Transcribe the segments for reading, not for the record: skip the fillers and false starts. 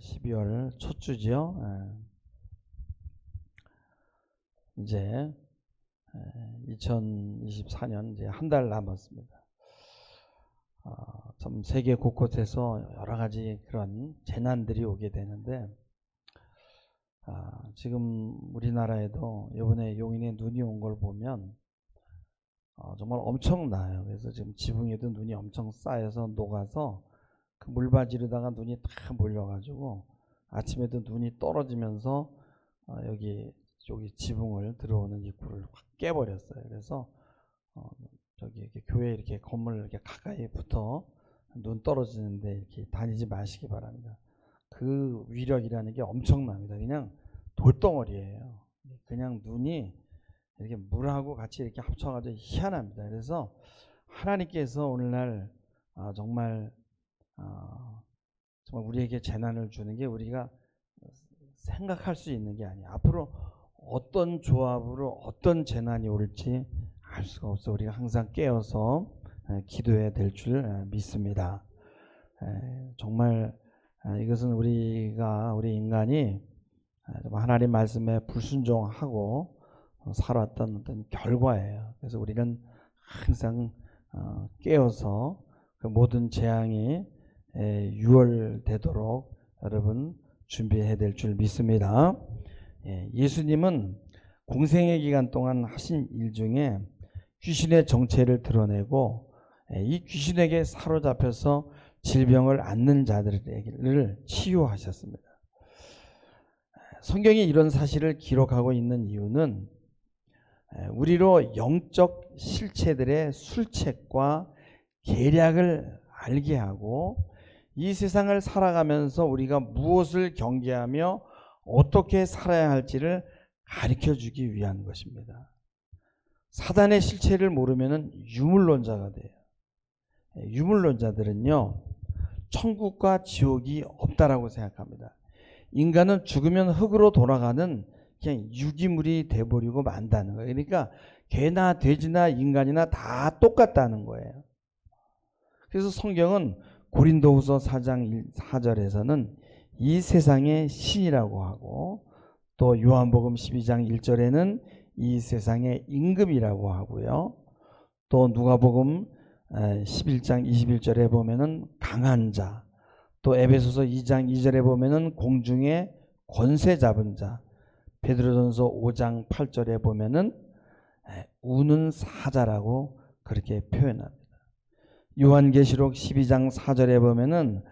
12월 첫 주지요. 이제 2024년 이제 한 달 남았습니다. 참 세계 곳곳에서 여러 가지 그런 재난들이 오게 되는데 지금 우리나라에도 이번에 용인에 눈이 온 걸 보면 정말 엄청나요. 그래서 지금 지붕에도 눈이 엄청 쌓여서 녹아서 그 물바지로다가 눈이 다 몰려가지고 아침에도 눈이 떨어지면서 여기 지붕을 들어오는 입구를 확 깨버렸어요. 그래서 저기 이렇게 교회 이렇게 건물 이렇게 가까이 붙어 눈 떨어지는데 이렇게 다니지 마시기 바랍니다. 그 위력이라는 게 엄청납니다. 그냥 돌덩어리예요. 그냥 눈이 이렇게 물하고 같이 이렇게 합쳐가지고 희한합니다. 그래서 하나님께서 오늘날 정말 우리에게 재난을 주는 게 우리가 생각할 수 있는 게 아니에요. 앞으로 어떤 조합으로 어떤 재난이 올지 알 수가 없어. 우리가 항상 깨어서 기도해야 될 줄 믿습니다. 정말 이것은 우리 인간이 하나님 말씀에 불순종하고 살아왔던 어떤 결과예요. 그래서 우리는 항상 깨어서 그 모든 재앙이 유월되도록 여러분 준비해야 될 줄 믿습니다. 예수님은 공생의 기간 동안 하신 일 중에 귀신의 정체를 드러내고 이 귀신에게 사로잡혀서 질병을 앓는 자들을 치유하셨습니다. 성경이 이런 사실을 기록하고 있는 이유는 우리로 영적 실체들의 술책과 계략을 알게 하고 이 세상을 살아가면서 우리가 무엇을 경계하며 어떻게 살아야 할지를 가르쳐주기 위한 것입니다. 사단의 실체를 모르면 유물론자가 돼요. 유물론자들은요, 천국과 지옥이 없다라고 생각합니다. 인간은 죽으면 흙으로 돌아가는 그냥 유기물이 돼버리고 만다는 거예요. 그러니까 개나 돼지나 인간이나 다 똑같다는 거예요. 그래서 성경은 고린도후서 4장 4절에서는 이 세상의 신이라고 하고, 또 요한복음 12장 1절에는 이 세상의 임금이라고 하고요. 또 누가복음 11장 21절에 보면은 강한 자, 또 에베소서 2장 2절에 보면은 공중의 권세 잡은 자, 베드로전서 5장 8절에 보면은 우는 사자라고 그렇게 표현합니다. 요한계시록 12장 4절에 보면은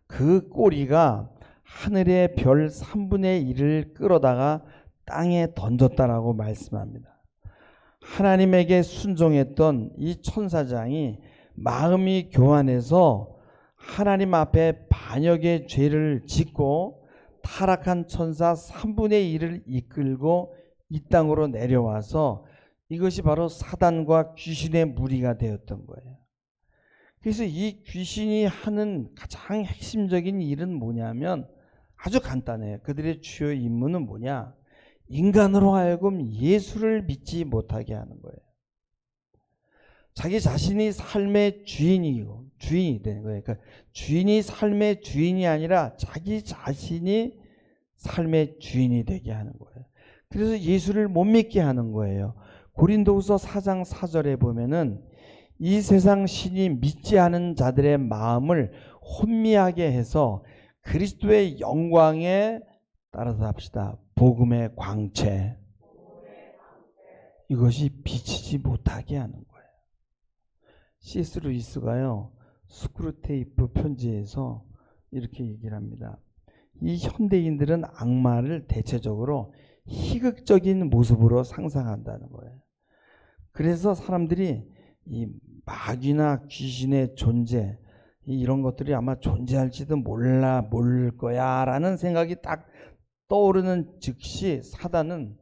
그 꼬리가 하늘의 별 3분의 1을 끌어다가 땅에 던졌다라고 말씀합니다. 하나님에게 순종했던 이 천사장이 마음이 교만해서 하나님 앞에 반역의 죄를 짓고 타락한 천사 3분의 1을 이끌고 이 땅으로 내려와서 이것이 바로 사단과 귀신의 무리가 되었던 거예요. 그래서 이 귀신이 하는 가장 핵심적인 일은 뭐냐면 아주 간단해요. 그들의 주요 임무는 뭐냐? 인간으로 하여금 예수를 믿지 못하게 하는 거예요. 자기 자신이 삶의 주인이 되는 거예요. 그러니까 주인이 삶의 주인이 아니라 자기 자신이 삶의 주인이 되게 하는 거예요. 그래서 예수를 못 믿게 하는 거예요. 고린도후서 4장 4절에 보면은 이 세상 신이 믿지 않은 자들의 마음을 혼미하게 해서 그리스도의 영광에 따라서 합시다. 복음의 광채, 이것이 비치지 못하게 하는 거예요. C.S. 루이스가요, 스크루테이프 편지에서 이렇게 얘기를 합니다. 이 현대인들은 악마를 대체적으로 희극적인 모습으로 상상한다는 거예요. 그래서 사람들이 이 마귀나 귀신의 존재, 이런 것들이 아마 존재할지도 모를 거야 라는 생각이 딱 떠오르는 즉시 사단은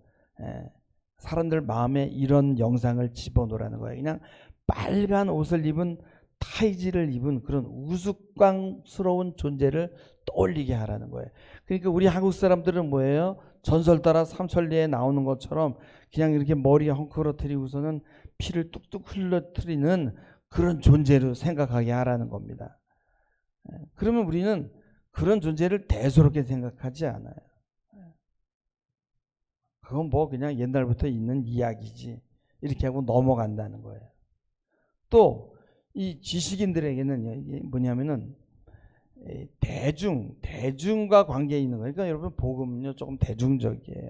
사람들 마음에 이런 영상을 집어넣으라는 거예요. 그냥 빨간 옷을 입은 타이즈를 입은 그런 우스꽝스러운 존재를 떠올리게 하라는 거예요. 그러니까 우리 한국 사람들은 뭐예요? 전설 따라 삼천리에 나오는 것처럼 그냥 이렇게 머리에 헝클어뜨리고서는 피를 뚝뚝 흘러뜨리는 그런 존재로 생각하게 하라는 겁니다. 그러면 우리는 그런 존재를 대수롭게 생각하지 않아요. 그건 뭐 그냥 옛날부터 있는 이야기지 이렇게 하고 넘어간다는 거예요. 또 이 지식인들에게는요, 이게 뭐냐면은 대중과 관계에 있는 거예요. 그러니까 여러분 복음은요 조금 대중적이에요.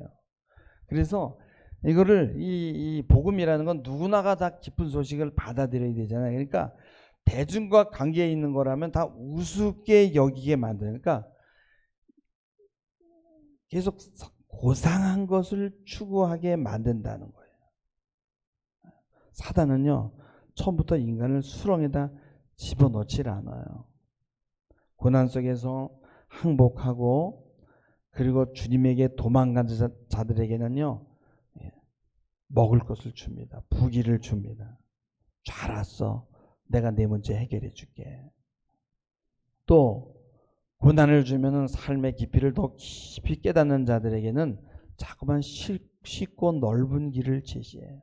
그래서 이거를 이 복음이라는 건 누구나가 다 기쁜 소식을 받아들여야 되잖아요. 그러니까 대중과 관계에 있는 거라면 다 우습게 여기게 만드는, 그러니까 계속 고상한 것을 추구하게 만든다는 거예요. 사단은요 처음부터 인간을 수렁에다 집어넣질 않아요. 고난 속에서 항복하고 그리고 주님에게 도망간 자들에게는요 먹을 것을 줍니다. 부귀를 줍니다. 잘 왔어. 내가 내 문제 해결해 줄게. 또 고난을 주면은 삶의 깊이를 더 깊이 깨닫는 자들에게는 자꾸만 쉽고 넓은 길을 제시해요.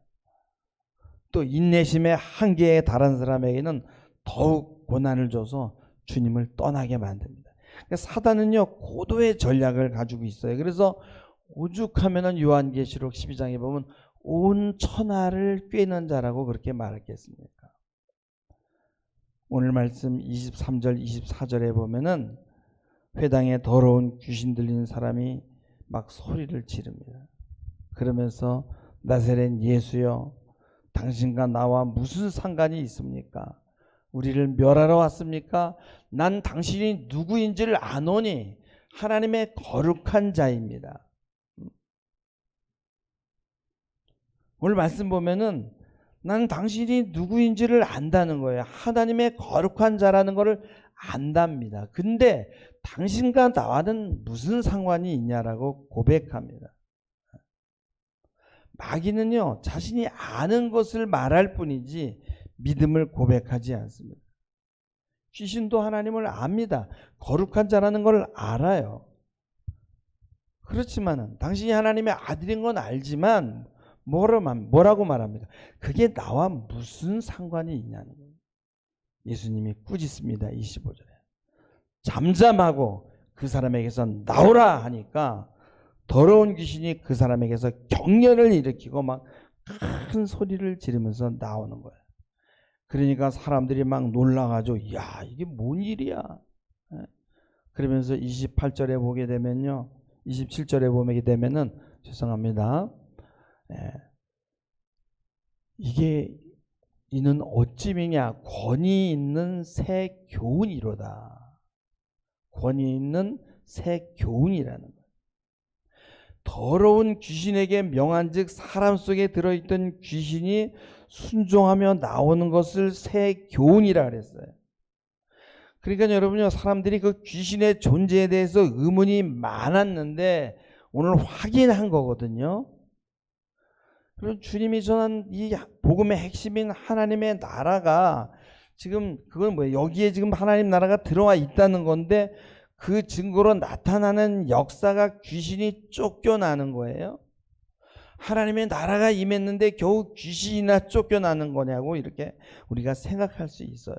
또 인내심의 한계에 달한 사람에게는 더욱 고난을 줘서 주님을 떠나게 만듭니다. 그러니까 사단은요 고도의 전략을 가지고 있어요. 그래서 오죽하면은 요한계시록 12장에 보면 온 천하를 꿰는 자라고 그렇게 말했겠습니까? 오늘 말씀 23절 24절에 보면은 회당에 더러운 귀신 들리는 사람이 막 소리를 지릅니다. 그러면서 나사렛 예수여, 당신과 나와 무슨 상관이 있습니까? 우리를 멸하러 왔습니까? 난 당신이 누구인지를 아노니 하나님의 거룩한 자입니다. 오늘 말씀 보면은 난 당신이 누구인지를 안다는 거예요. 하나님의 거룩한 자라는 것을 안답니다. 근데 당신과 나와는 무슨 상관이 있냐라고 고백합니다. 마귀는요 자신이 아는 것을 말할 뿐이지 믿음을 고백하지 않습니다. 귀신도 하나님을 압니다. 거룩한 자라는 걸 알아요. 그렇지만은 당신이 하나님의 아들인 건 알지만 뭐라고 말합니까? 그게 나와 무슨 상관이 있냐는 거예요. 예수님이 꾸짖습니다. 25절에 잠잠하고 그 사람에게서 나오라 하니까 더러운 귀신이 그 사람에게서 경련을 일으키고 막 큰 소리를 지르면서 나오는 거예요. 그러니까 사람들이 막 놀라가지고 야 이게 뭔 일이야. 그러면서 28절에 보게 되면요, 27절에 보게 되면은 죄송합니다. 이게 이는 어찌미냐 권위 있는 새 교훈이로다. 권위 있는 새 교훈이라는 거예요. 더러운 귀신에게 명한즉 사람 속에 들어있던 귀신이 순종하며 나오는 것을 새 교훈이라 그랬어요. 그러니까 여러분요, 사람들이 그 귀신의 존재에 대해서 의문이 많았는데 오늘 확인한 거거든요. 그리고 주님이 전한 이 복음의 핵심인 하나님의 나라가 지금 그건 뭐예요? 여기에 지금 하나님 나라가 들어와 있다는 건데 그 증거로 나타나는 역사가 귀신이 쫓겨나는 거예요. 하나님의 나라가 임했는데 겨우 귀신이나 쫓겨나는 거냐고 이렇게 우리가 생각할 수 있어요.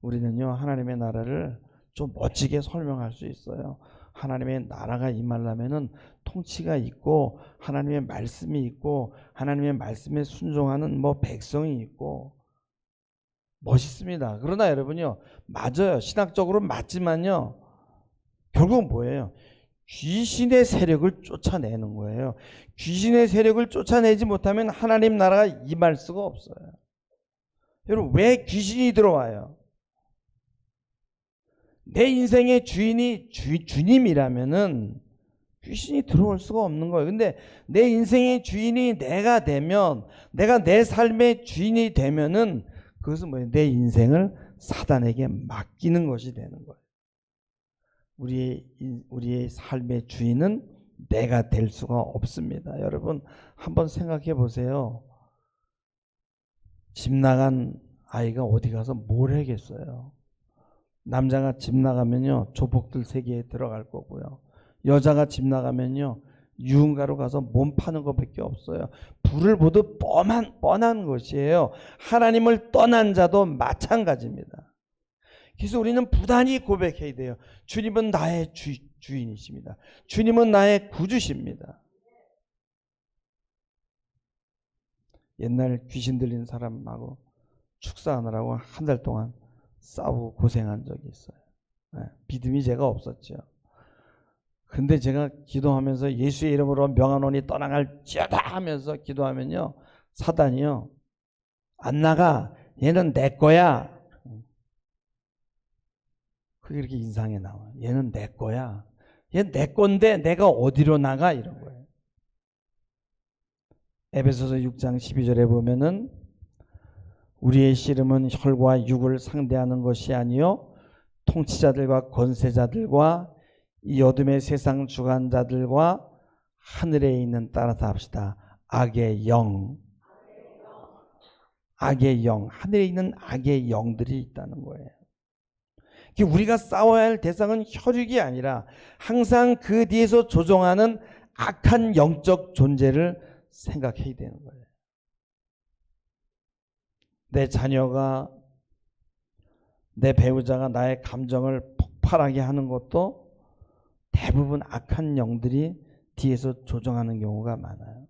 우리는요 하나님의 나라를 좀 멋지게 설명할 수 있어요. 하나님의 나라가 임하려면은 통치가 있고 하나님의 말씀이 있고 하나님의 말씀에 순종하는 뭐 백성이 있고 멋있습니다. 그러나 여러분요, 맞아요. 신학적으로 맞지만요, 결국은 뭐예요? 귀신의 세력을 쫓아내는 거예요. 귀신의 세력을 쫓아내지 못하면 하나님 나라가 임할 수가 없어요. 여러분, 왜 귀신이 들어와요? 내 인생의 주인이 주님이라면은 귀신이 들어올 수가 없는 거예요. 근데 내 인생의 주인이 내가 되면, 내가 내 삶의 주인이 되면은 그것은 뭐예요? 내 인생을 사단에게 맡기는 것이 되는 거예요. 우리의 삶의 주인은 내가 될 수가 없습니다. 여러분 한번 생각해 보세요. 집 나간 아이가 어디 가서 뭘 하겠어요? 남자가 집 나가면요 조폭들 세계에 들어갈 거고요. 여자가 집 나가면요 유흥가로 가서 몸 파는 것밖에 없어요. 불을 보듯 뻔한 것이에요. 하나님을 떠난 자도 마찬가지입니다. 그래서 우리는 부단히 고백해야 돼요. 주님은 나의 주인이십니다. 주님은 나의 구주십니다. 옛날 귀신 들린 사람하고 축사하느라고 한 달 동안 싸우고 고생한 적이 있어요. 믿음이 제가 없었죠. 근데 제가 기도하면서 예수의 이름으로 명하노니 떠나갈지어다 하면서 기도하면요, 사단이요, 안 나가. 얘는 내 거야. 그게 이렇게 인상에 나와. 얘는 내 거야. 얘 내 건데 내가 어디로 나가? 이런 거예요. 에베소서 6장 12절에 보면은 우리의 씨름은 혈과 육을 상대하는 것이 아니요 통치자들과 권세자들과 이 어둠의 세상 주관자들과 하늘에 있는, 따라서 합시다, 악의 영, 하늘에 있는 악의 영들이 있다는 거예요. 우리가 싸워야 할 대상은 혈육이 아니라 항상 그 뒤에서 조종하는 악한 영적 존재를 생각해야 되는 거예요. 내 자녀가, 내 배우자가 나의 감정을 폭발하게 하는 것도 대부분 악한 영들이 뒤에서 조종하는 경우가 많아요.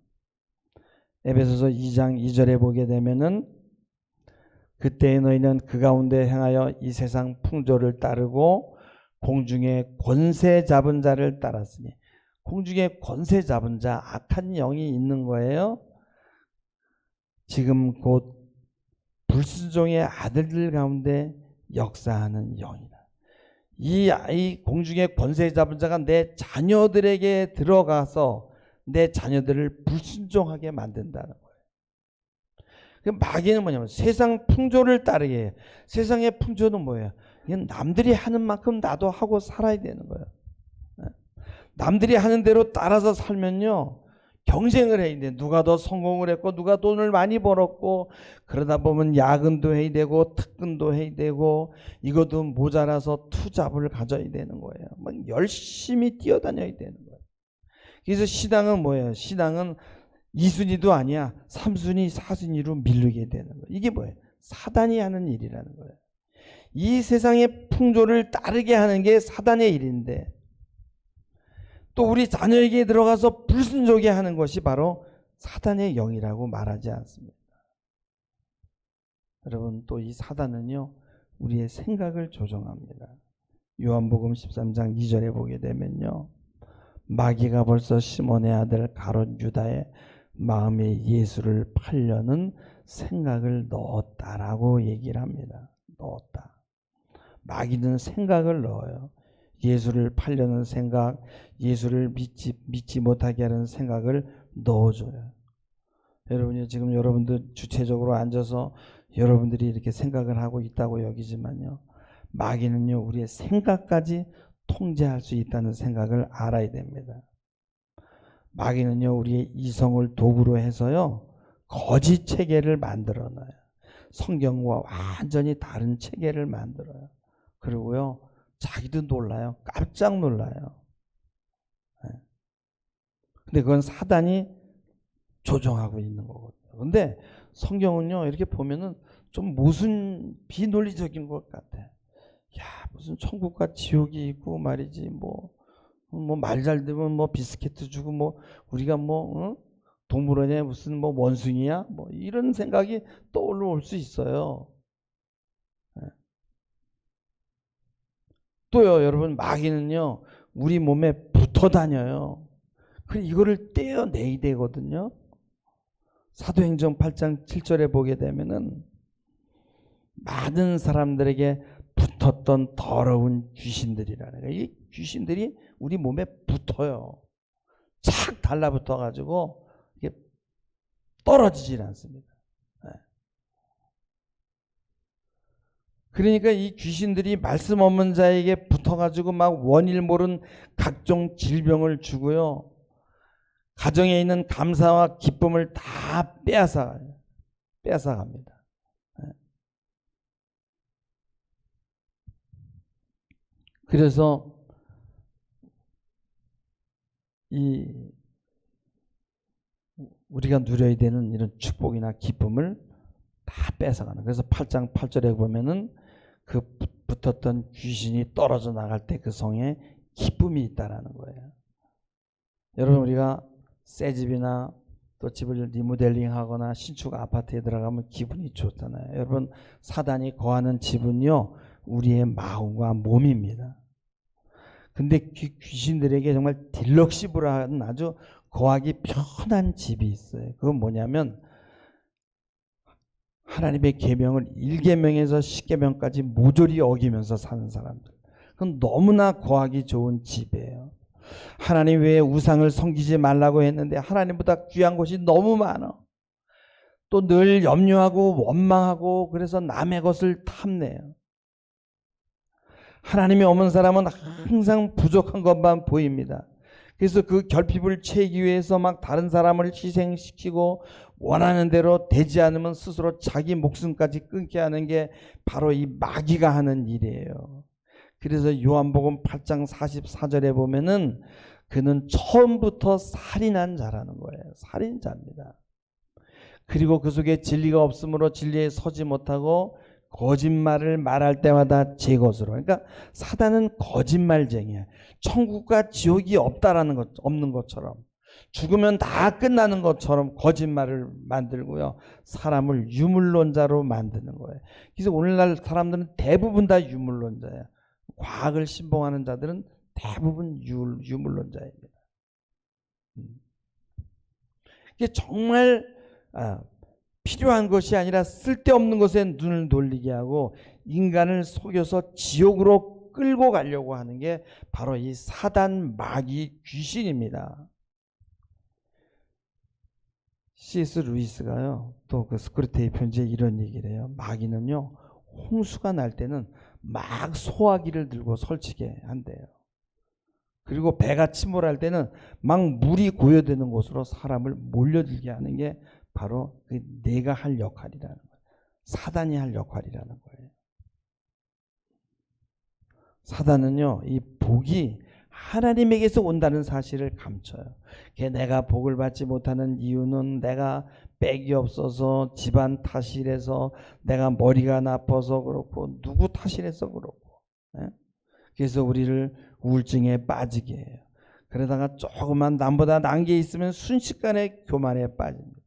에베소서 2장 2절에 보게 되면은 그때에 너희는 그 가운데 행하여 이 세상 풍조를 따르고 공중의 권세 잡은 자를 따랐으니, 공중의 권세 잡은 자, 악한 영이 있는 거예요. 지금 곧 불순종의 아들들 가운데 역사하는 영이다. 이 공중의 권세 잡은 자가 내 자녀들에게 들어가서 내 자녀들을 불순종하게 만든다는 거예요. 마귀는 뭐냐면 세상 풍조를 따르게 해요. 세상의 풍조는 뭐예요? 이건 남들이 하는 만큼 나도 하고 살아야 되는 거예요. 남들이 하는 대로 따라서 살면요, 경쟁을 해야 돼. 누가 더 성공을 했고 누가 돈을 많이 벌었고, 그러다 보면 야근도 해야 되고 특근도 해야 되고 이것도 모자라서 투잡을 가져야 되는 거예요. 막 열심히 뛰어다녀야 되는 거예요. 그래서 신앙은 뭐예요? 신앙은 2순위도 아니야. 3순위, 4순위로 밀리게 되는 거예요. 이게 뭐예요? 사단이 하는 일이라는 거예요. 이 세상의 풍조를 따르게 하는 게 사단의 일인데, 또 우리 자녀에게 들어가서 불순종하게 하는 것이 바로 사단의 영이라고 말하지 않습니다. 여러분, 또 이 사단은요, 우리의 생각을 조종합니다. 요한복음 13장 2절에 보게 되면요, 마귀가 벌써 시몬의 아들 가롯 유다의 마음에 예수를 팔려는 생각을 넣었다라고 얘기를 합니다. 넣었다. 마귀는 생각을 넣어요. 예수를 팔려는 생각, 예수를 믿지 못하게 하는 생각을 넣어줘요. 여러분이 지금 여러분들 주체적으로 앉아서 여러분들이 이렇게 생각을 하고 있다고 여기지만요, 마귀는요, 우리의 생각까지 통제할 수 있다는 생각을 알아야 됩니다. 마귀는요, 우리의 이성을 도구로 해서요, 거짓 체계를 만들어놔요. 성경과 완전히 다른 체계를 만들어요. 그리고요, 자기도 놀라요. 깜짝 놀라요. 근데 그건 사단이 조종하고 있는 거거든요. 근데 성경은요, 이렇게 보면은 좀 모순 비논리적인 것 같아. 야, 무슨 천국과 지옥이 있고 말이지, 뭐 말 잘 되면 뭐 비스케트 주고, 뭐 우리가 뭐 동물원에 무슨 뭐 원숭이야, 뭐 이런 생각이 떠올라올 수 있어요. 또요, 여러분, 마귀는요, 우리 몸에 붙어 다녀요. 그래서 이거를 떼어내야 되거든요. 사도행전 8장 7절에 보게 되면은 많은 사람들에게 붙었던 더러운 귀신들이라는 거예요. 이 귀신들이 우리 몸에 붙어요. 착 달라붙어 가지고 이게 떨어지질 않습니다. 그러니까 이 귀신들이 말씀 없는 자에게 붙어가지고 막 원일 모른 각종 질병을 주고요, 가정에 있는 감사와 기쁨을 다 빼앗아갑니다. 그래서 우리가 누려야 되는 이런 축복이나 기쁨을 다 뺏어가는. 그래서 8장 8절에 보면은 그 붙었던 귀신이 떨어져 나갈 때 그 성에 기쁨이 있다라는 거예요. 여러분, 우리가 새 집이나 또 집을 리모델링 하거나 신축 아파트에 들어가면 기분이 좋잖아요. 여러분, 사단이 거하는 집은요, 우리의 마음과 몸입니다. 근데 귀신들에게 정말 딜럭시블한 아주 거하기 편한 집이 있어요. 그건 뭐냐면 하나님의 계명을 1계명에서 10계명까지 모조리 어기면서 사는 사람들. 그건 너무나 거하기 좋은 집이에요. 하나님 외에 우상을 섬기지 말라고 했는데 하나님보다 귀한 것이 너무 많아. 또 늘 염려하고 원망하고 그래서 남의 것을 탐내요. 하나님이 없는 사람은 항상 부족한 것만 보입니다. 그래서 그 결핍을 채우기 위해서 막 다른 사람을 희생시키고 원하는 대로 되지 않으면 스스로 자기 목숨까지 끊게 하는 게 바로 이 마귀가 하는 일이에요. 그래서 요한복음 8장 44절에 보면은 그는 처음부터 살인한 자라는 거예요. 살인자입니다. 그리고 그 속에 진리가 없으므로 진리에 서지 못하고 거짓말을 말할 때마다 제 것으로. 그러니까 사단은 거짓말쟁이야. 천국과 지옥이 없다라는 것, 없는 것처럼, 죽으면 다 끝나는 것처럼 거짓말을 만들고요. 사람을 유물론자로 만드는 거예요. 그래서 오늘날 사람들은 대부분 다 유물론자예요. 과학을 신봉하는 자들은 대부분 유물론자입니다. 이게 정말 필요한 것이 아니라 쓸데없는 것에 눈을 돌리게 하고 인간을 속여서 지옥으로 끌고 가려고 하는 게 바로 이 사단, 마귀, 귀신입니다. C.S. 루이스가요, 또 그 스크루테이 편지에 이런 얘기를 해요. 마귀는요, 홍수가 날 때는 막 소화기를 들고 설치게 한대요. 그리고 배가 침몰할 때는 막 물이 고여되는 곳으로 사람을 몰려들게 하는 게 바로 그 내가 할 역할이라는 거예요. 사단이 할 역할이라는 거예요. 사단은요, 이 복이 하나님에게서 온다는 사실을 감춰요. 내가 복을 받지 못하는 이유는 내가 빽이 없어서, 집안 탓이라서, 내가 머리가 나빠서 그렇고, 누구 탓이라서 그렇고. 그래서 우리를 우울증에 빠지게 해요. 그러다가 조금만 남보다 나은 게 있으면 순식간에 교만에 빠집니다.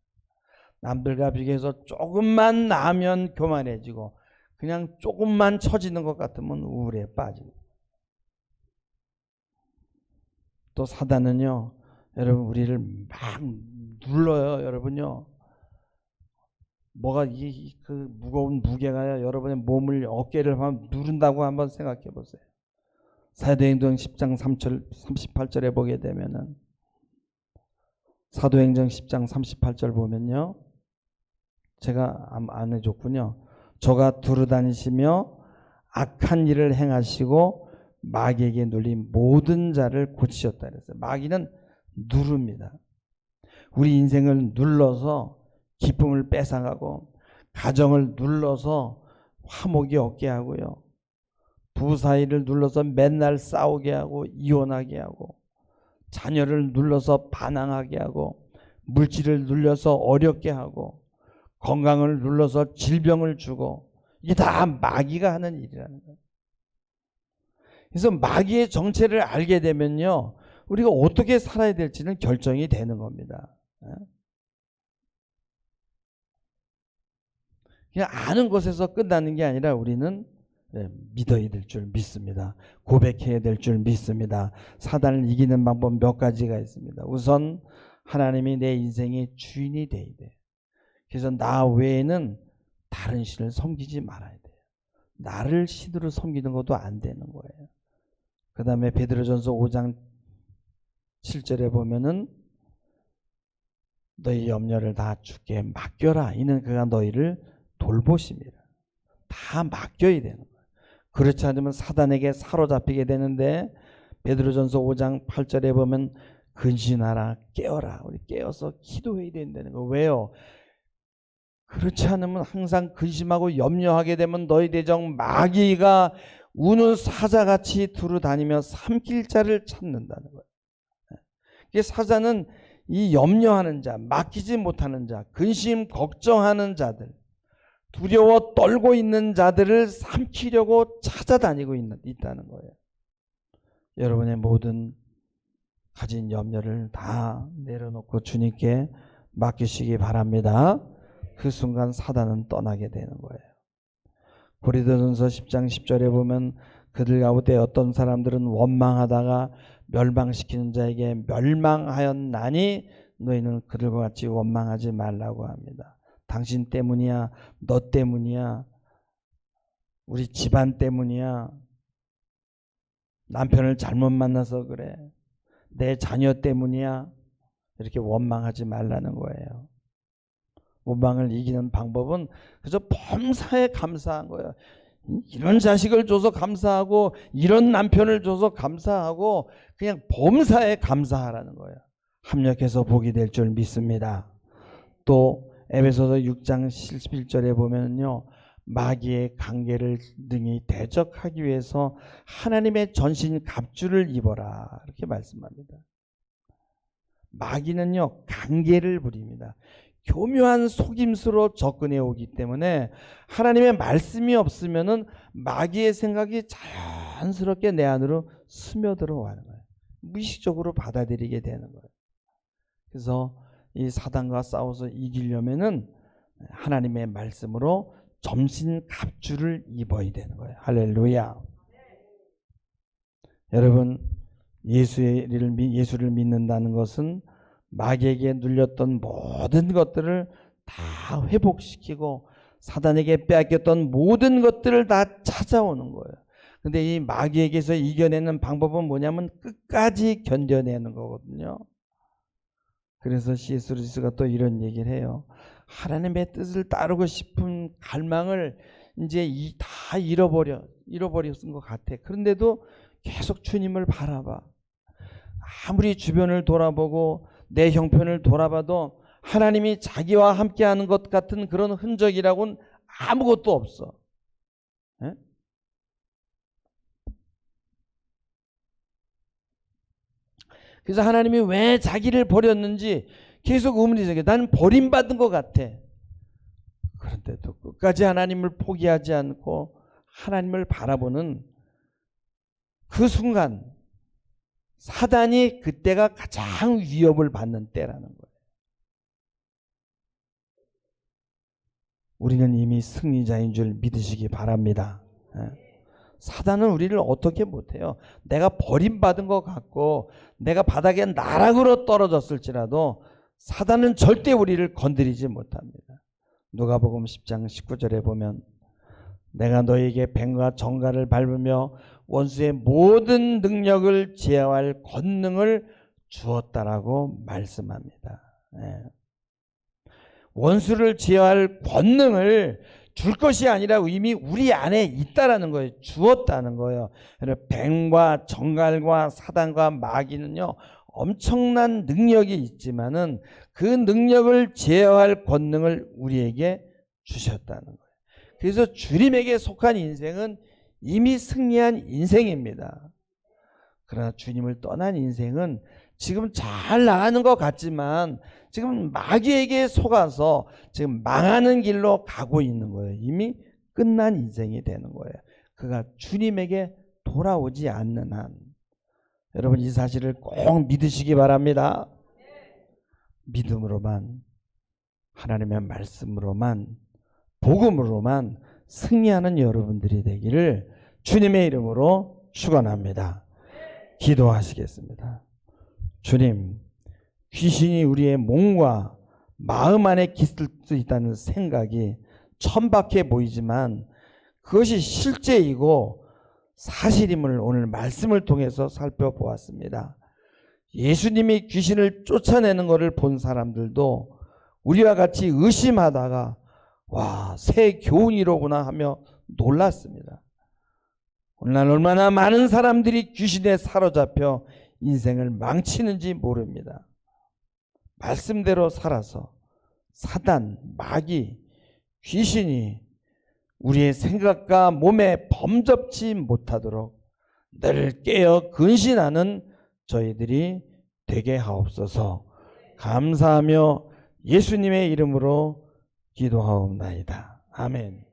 남들과 비교해서 조금만 나으면 교만해지고, 그냥 조금만 처지는 것 같으면 우울에 빠지고. 또 사단은요, 여러분, 우리를 막 눌러요. 여러분요, 뭐가 그 무거운 무게가 여러분의 몸을, 어깨를 누른다고 한번 생각해 보세요. 사도행전 10장 38절에 보게 되면은, 사도행전 10장 38절 보면요, 제가 안 해줬군요. 저가 두루다니시며 악한 일을 행하시고 마귀에게 눌린 모든 자를 고치셨다 그랬어요. 마귀는 누릅니다. 우리 인생을 눌러서 기쁨을 뺏어가고, 가정을 눌러서 화목이 없게 하고요, 부부 사이를 눌러서 맨날 싸우게 하고 이혼하게 하고, 자녀를 눌러서 반항하게 하고, 물질을 눌려서 어렵게 하고, 건강을 눌러서 질병을 주고, 이게 다 마귀가 하는 일이라는 거예요. 그래서 마귀의 정체를 알게 되면요, 우리가 어떻게 살아야 될지는 결정이 되는 겁니다. 그냥 아는 것에서 끝나는 게 아니라 우리는 믿어야 될 줄 믿습니다. 고백해야 될 줄 믿습니다. 사단을 이기는 방법 몇 가지가 있습니다. 우선 하나님이 내 인생의 주인이 돼야 돼요. 그래서 나 외에는 다른 신을 섬기지 말아야 돼요. 나를 신으로 섬기는 것도 안 되는 거예요. 그 다음에 베드로전서 5장 7절에 보면은 너희 염려를 다 주께 맡겨라. 이는 그가 너희를 돌보십니다. 다 맡겨야 되는 거예요. 그렇지 않으면 사단에게 사로잡히게 되는데, 베드로전서 5장 8절에 보면 근신하라, 깨어라. 우리 깨어서 기도해야 된다는 거예요. 왜요? 그렇지 않으면 항상 근심하고 염려하게 되면 너희 대적 마귀가 우는 사자같이 두루다니며 삼킬 자를 찾는다는 거예요. 이게 사자는 이 염려하는 자, 맡기지 못하는 자, 근심 걱정하는 자들, 두려워 떨고 있는 자들을 삼키려고 찾아다니고 있다는 거예요. 여러분의 모든 가진 염려를 다 내려놓고 주님께 맡기시기 바랍니다. 그 순간 사단은 떠나게 되는 거예요. 고린도전서 10장 10절에 보면 그들 가운데 어떤 사람들은 원망하다가 멸망시키는 자에게 멸망하였나니 너희는 그들과 같이 원망하지 말라고 합니다. 당신 때문이야, 너 때문이야, 우리 집안 때문이야, 남편을 잘못 만나서 그래, 내 자녀 때문이야, 이렇게 원망하지 말라는 거예요. 원망을 이기는 방법은 그저 범사에 감사한 거예요. 이런 자식을 줘서 감사하고 이런 남편을 줘서 감사하고 그냥 범사에 감사하라는 거예요. 합력해서 복이 될 줄 믿습니다. 또 에베소서 6장 11절에 보면요, 마귀의 관계를 능히 대적하기 위해서 하나님의 전신 갑주를 입어라 이렇게 말씀합니다. 마귀는요 관계를 부립니다. 교묘한 속임수로 접근해 오기 때문에 하나님의 말씀이 없으면은 마귀의 생각이 자연스럽게 내 안으로 스며들어가는 거예요. 무의식적으로 받아들이게 되는 거예요. 그래서 이 사단과 싸워서 이기려면은 하나님의 말씀으로 전신 갑주를 입어야 되는 거예요. 할렐루야. 여러분, 예수를 믿는다는 것은 마귀에게 눌렸던 모든 것들을 다 회복시키고 사단에게 빼앗겼던 모든 것들을 다 찾아오는 거예요. 근데 이 마귀에게서 이겨내는 방법은 뭐냐면 끝까지 견뎌내는 거거든요. 그래서 C.S. 루이스가 또 이런 얘기를 해요. 하나님의 뜻을 따르고 싶은 갈망을 이제 다 잃어버렸은 것 같아. 그런데도 계속 주님을 바라봐. 아무리 주변을 돌아보고 내 형편을 돌아봐도 하나님이 자기와 함께하는 것 같은 그런 흔적이라고는 아무것도 없어. 에? 그래서 하나님이 왜 자기를 버렸는지 계속 의문이 생겨. 나는 버림받은 것 같아. 그런데도 끝까지 하나님을 포기하지 않고 하나님을 바라보는 그 순간 사단이 그때가 가장 위협을 받는 때라는 거예요. 우리는 이미 승리자인 줄 믿으시기 바랍니다. 사단은 우리를 어떻게 못해요. 내가 버림받은 것 같고 내가 바닥에 나락으로 떨어졌을지라도 사단은 절대 우리를 건드리지 못합니다. 누가복음 10장 19절에 보면 내가 너에게 뱀과 정갈을 밟으며 원수의 모든 능력을 제어할 권능을 주었다라고 말씀합니다. 원수를 제어할 권능을 줄 것이 아니라 이미 우리 안에 있다라는 거예요. 주었다는 거예요. 뱀과 정갈과 사단과 마귀는요 엄청난 능력이 있지만은 그 능력을 제어할 권능을 우리에게 주셨다는 거예요. 그래서 주님에게 속한 인생은 이미 승리한 인생입니다. 그러나 주님을 떠난 인생은 지금 잘 나가는 것 같지만 지금 마귀에게 속아서 지금 망하는 길로 가고 있는 거예요. 이미 끝난 인생이 되는 거예요. 그가 주님에게 돌아오지 않는 한. 여러분 이 사실을 꼭 믿으시기 바랍니다. 믿음으로만, 하나님의 말씀으로만, 복음으로만 승리하는 여러분들이 되기를 주님의 이름으로 축원합니다. 기도하시겠습니다. 주님, 귀신이 우리의 몸과 마음 안에 깃들 수 있다는 생각이 천박해 보이지만 그것이 실제이고 사실임을 오늘 말씀을 통해서 살펴보았습니다. 예수님이 귀신을 쫓아내는 것을 본 사람들도 우리와 같이 의심하다가 와, 새 교훈이로구나 하며 놀랐습니다. 오늘날 얼마나 많은 사람들이 귀신에 사로잡혀 인생을 망치는지 모릅니다. 말씀대로 살아서 사단, 마귀, 귀신이 우리의 생각과 몸에 범접지 못하도록 늘 깨어 근신하는 저희들이 되게 하옵소서. 감사하며 예수님의 이름으로 기도하옵나이다. 아멘.